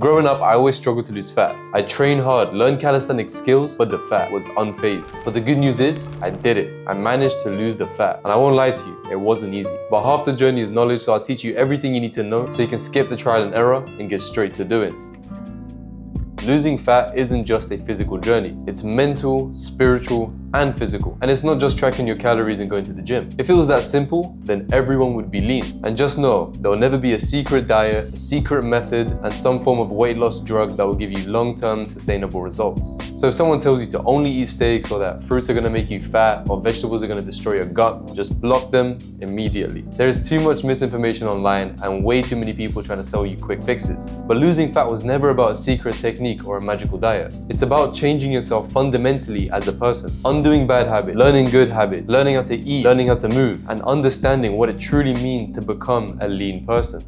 Growing up, I always struggled to lose fat. I trained hard, learned calisthenic skills, but the fat was unfazed. But the good news is, I did it. I managed to lose the fat. And I won't lie to you, it wasn't easy. But half the journey is knowledge, so I'll teach you everything you need to know so you can skip the trial and error and get straight to doing. Losing fat isn't just a physical journey. It's mental, spiritual, and physical. And it's not just tracking your calories and going to the gym. If it was that simple, then everyone would be lean. And just know, there will never be a secret diet, a secret method, and some form of weight loss drug that will give you long-term sustainable results. So if someone tells you to only eat steaks, or that fruits are gonna make you fat, or vegetables are gonna destroy your gut, just block them immediately. There is too much misinformation online and way too many people trying to sell you quick fixes. But losing fat was never about a secret technique or a magical diet. It's about changing yourself fundamentally as a person. Undoing bad habits, learning good habits, learning how to eat, learning how to move, and understanding what it truly means to become a lean person.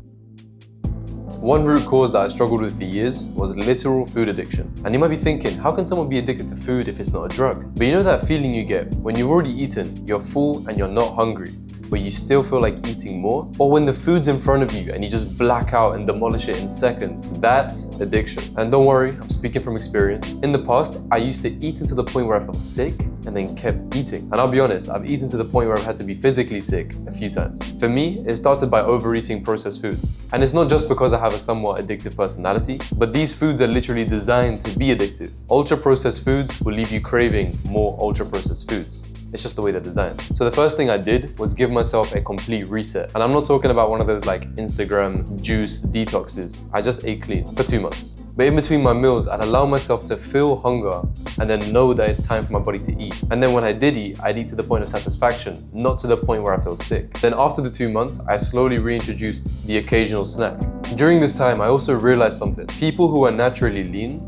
One root cause that I struggled with for years was literal food addiction. And you might be thinking, how can someone be addicted to food if it's not a drug? But you know that feeling you get when you've already eaten, you're full and you're not hungry, but you still feel like eating more? Or when the food's in front of you and you just black out and demolish it in seconds? That's addiction. And don't worry, I'm speaking from experience. In the past, I used to eat to the point where I felt sick and then kept eating. And I'll be honest, I've eaten to the point where I've had to be physically sick a few times. For me, it started by overeating processed foods. And it's not just because I have a somewhat addictive personality, but these foods are literally designed to be addictive. Ultra-processed foods will leave you craving more ultra-processed foods. It's just the way they're designed. So the first thing I did was give myself a complete reset. And I'm not talking about one of those like Instagram juice detoxes. I just ate clean for 2 months. But in between my meals, I'd allow myself to feel hunger and then know that it's time for my body to eat. And then when I did eat, I'd eat to the point of satisfaction, not to the point where I feel sick. Then after the 2 months, I slowly reintroduced the occasional snack. During this time, I also realized something. People who are naturally lean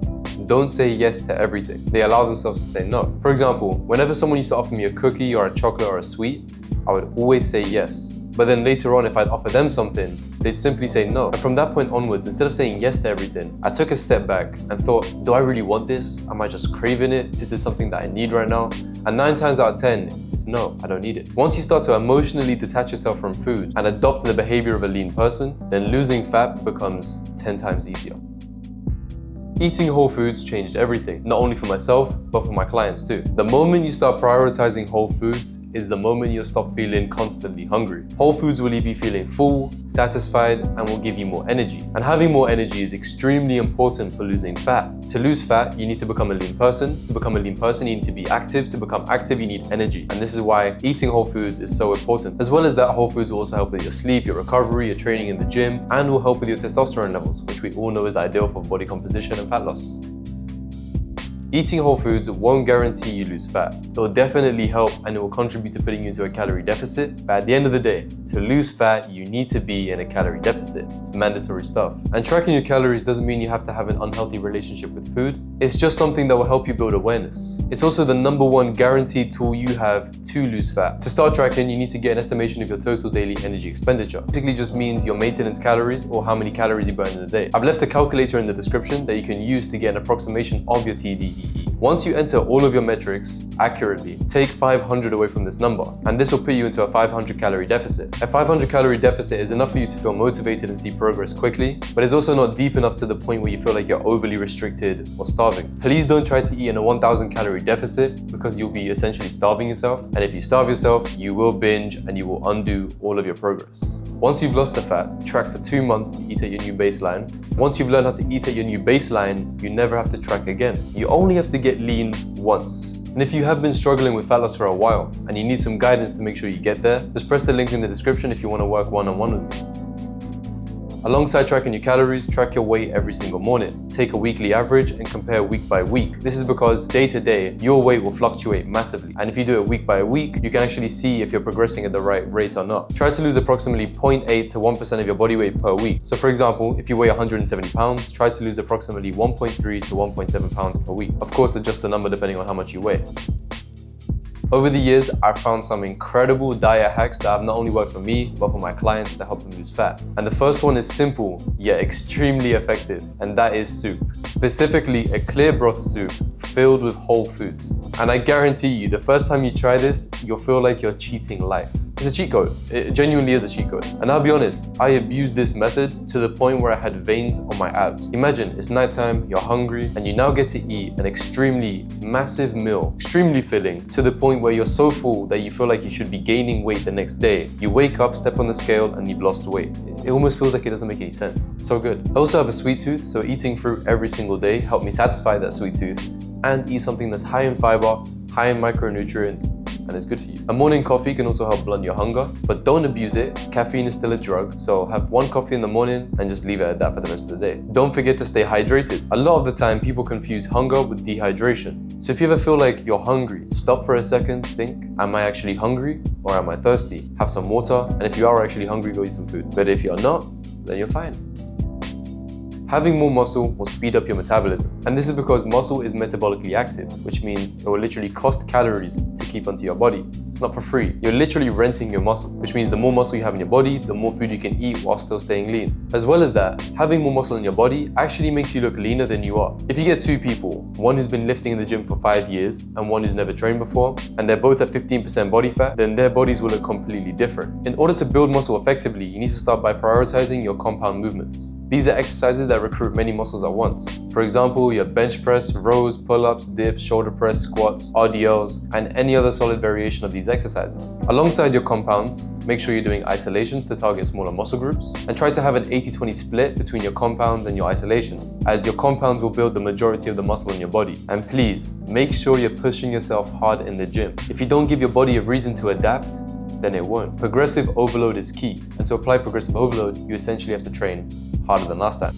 don't say yes to everything. They allow themselves to say no. For example, whenever someone used to offer me a cookie or a chocolate or a sweet, I would always say yes. But then later on, if I'd offer them something, they'd simply say no. And from that point onwards, instead of saying yes to everything, I took a step back and thought, do I really want this? Am I just craving it? Is this something that I need right now? And 9 times out of 10, it's no, I don't need it. Once you start to emotionally detach yourself from food and adopt the behavior of a lean person, then losing fat becomes 10 times easier. Eating whole foods changed everything, not only for myself, but for my clients too. The moment you start prioritizing whole foods is the moment you'll stop feeling constantly hungry. Whole foods will leave you feeling full, satisfied, and will give you more energy. And having more energy is extremely important for losing fat. To lose fat, you need to become a lean person. To become a lean person, you need to be active. To become active, you need energy. And this is why eating whole foods is so important. As well as that, whole foods will also help with your sleep, your recovery, your training in the gym, and will help with your testosterone levels, which we all know is ideal for body composition and fat loss. Eating whole foods won't guarantee you lose fat. It will definitely help and it will contribute to putting you into a calorie deficit. But at the end of the day, to lose fat, you need to be in a calorie deficit. It's mandatory stuff. And tracking your calories doesn't mean you have to have an unhealthy relationship with food. It's just something that will help you build awareness. It's also the #1 guaranteed tool you have to lose fat. To start tracking, you need to get an estimation of your total daily energy expenditure. Basically just means your maintenance calories or how many calories you burn in a day. I've left a calculator in the description that you can use to get an approximation of your TDEE. Once you enter all of your metrics accurately, take 500 away from this number, and this will put you into a 500 calorie deficit. A 500 calorie deficit is enough for you to feel motivated and see progress quickly, but it's also not deep enough to the point where you feel like you're overly restricted or starving. Please don't try to eat in a 1000 calorie deficit because you'll be essentially starving yourself. And if you starve yourself, you will binge and you will undo all of your progress. Once you've lost the fat, track for 2 months to eat at your new baseline. Once you've learned how to eat at your new baseline, you never have to track again. You only have to get lean once. And if you have been struggling with fat loss for a while and you need some guidance to make sure you get there, just press the link in the description if you want to work one-on-one with me. Alongside tracking your calories, track your weight every single morning. Take a weekly average and compare week by week. This is because day to day, your weight will fluctuate massively. And if you do it week by week, you can actually see if you're progressing at the right rate or not. Try to lose approximately 0.8 to 1% of your body weight per week. So for example, if you weigh 170 pounds, try to lose approximately 1.3 to 1.7 pounds per week. Of course, adjust the number depending on how much you weigh. Over the years, I've found some incredible diet hacks that have not only worked for me, but for my clients to help them lose fat. And the first one is simple, yet extremely effective, and that is soup. Specifically, a clear broth soup filled with whole foods. And I guarantee you, the first time you try this, you'll feel like you're cheating life. It's a cheat code. It genuinely is a cheat code. And I'll be honest, I abused this method to the point where I had veins on my abs. Imagine, it's nighttime, you're hungry, and you now get to eat an extremely massive meal, extremely filling, to the point where you're so full that you feel like you should be gaining weight the next day. You wake up, step on the scale, and you've lost weight. It almost feels like it doesn't make any sense. It's so good. I also have a sweet tooth, so eating fruit every single day helped me satisfy that sweet tooth and eat something that's high in fiber, high in micronutrients, and it's good for you. A morning coffee can also help blunt your hunger, but don't abuse it. Caffeine is still a drug, so have one coffee in the morning and just leave it at that for the rest of the day. Don't forget to stay hydrated. A lot of the time, people confuse hunger with dehydration. So if you ever feel like you're hungry, stop for a second, think, am I actually hungry or am I thirsty? Have some water, and if you are actually hungry, go eat some food. But if you're not, then you're fine. Having more muscle will speed up your metabolism. And this is because muscle is metabolically active, which means it will literally cost calories to keep onto your body. It's not for free. You're literally renting your muscle, which means the more muscle you have in your body, the more food you can eat while still staying lean. As well as that, having more muscle in your body actually makes you look leaner than you are. If you get two people, one who's been lifting in the gym for 5 years and one who's never trained before, and they're both at 15% body fat, then their bodies will look completely different. In order to build muscle effectively, you need to start by prioritizing your compound movements. These are exercises that recruit many muscles at once. For example, your bench press, rows, pull-ups, dips, shoulder press, squats, RDLs, and any other solid variation of these exercises. Alongside your compounds, make sure you're doing isolations to target smaller muscle groups, and try to have an 80-20 split between your compounds and your isolations, as your compounds will build the majority of the muscle in your body. And please, make sure you're pushing yourself hard in the gym. If you don't give your body a reason to adapt, then it won't. Progressive overload is key, and to apply progressive overload, you essentially have to train harder than last time.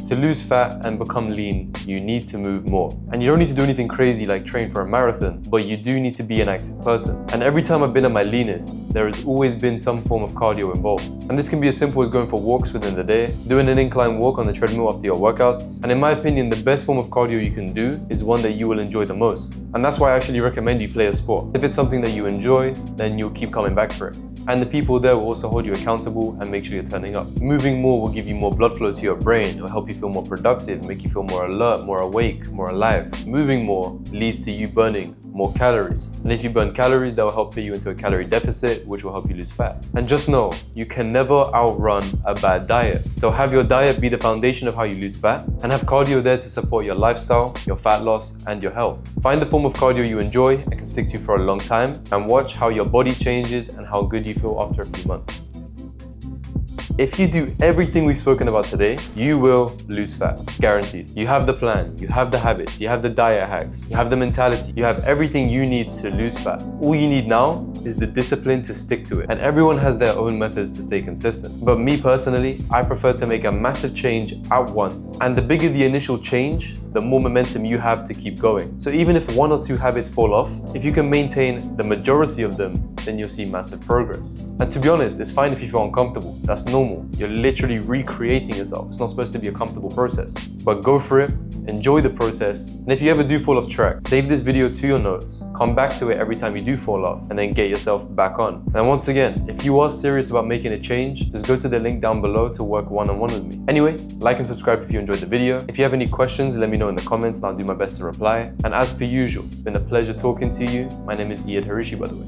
To lose fat and become lean, you need to move more. And you don't need to do anything crazy like train for a marathon, but you do need to be an active person. And every time I've been at my leanest, there has always been some form of cardio involved. And this can be as simple as going for walks within the day, doing an incline walk on the treadmill after your workouts. And in my opinion, the best form of cardio you can do is one that you will enjoy the most. And that's why I actually recommend you play a sport. If it's something that you enjoy, then you'll keep coming back for it. And the people there will also hold you accountable and make sure you're turning up. Moving more will give you more blood flow to your brain. It will help you feel more productive, make you feel more alert, more awake, more alive. Moving more leads to you burning more calories. And if you burn calories, that will help put you into a calorie deficit, which will help you lose fat. And just know, you can never outrun a bad diet. So have your diet be the foundation of how you lose fat, and have cardio there to support your lifestyle, your fat loss, and your health. Find a form of cardio you enjoy and can stick to for a long time, and watch how your body changes and how good you feel after a few months. If you do everything we've spoken about today, you will lose fat, guaranteed. You have the plan, you have the habits, you have the diet hacks, you have the mentality, you have everything you need to lose fat. All you need now is the discipline to stick to it. And everyone has their own methods to stay consistent. But me personally, I prefer to make a massive change at once. And the bigger the initial change, the more momentum you have to keep going. So even if 1 or 2 habits fall off, if you can maintain the majority of them, then you'll see massive progress. And to be honest, it's fine if you feel uncomfortable. That's normal. You're literally recreating yourself. It's not supposed to be a comfortable process. But go for it, enjoy the process. And if you ever do fall off track, save this video to your notes, come back to it every time you do fall off, and then get yourself back on. And once again, if you are serious about making a change, just go to the link down below to work one-on-one with me. Anyway, like and subscribe if you enjoyed the video. If you have any questions, let me know in the comments and I'll do my best to reply. And as per usual, it's been a pleasure talking to you. My name is Iyad Harishi, by the way.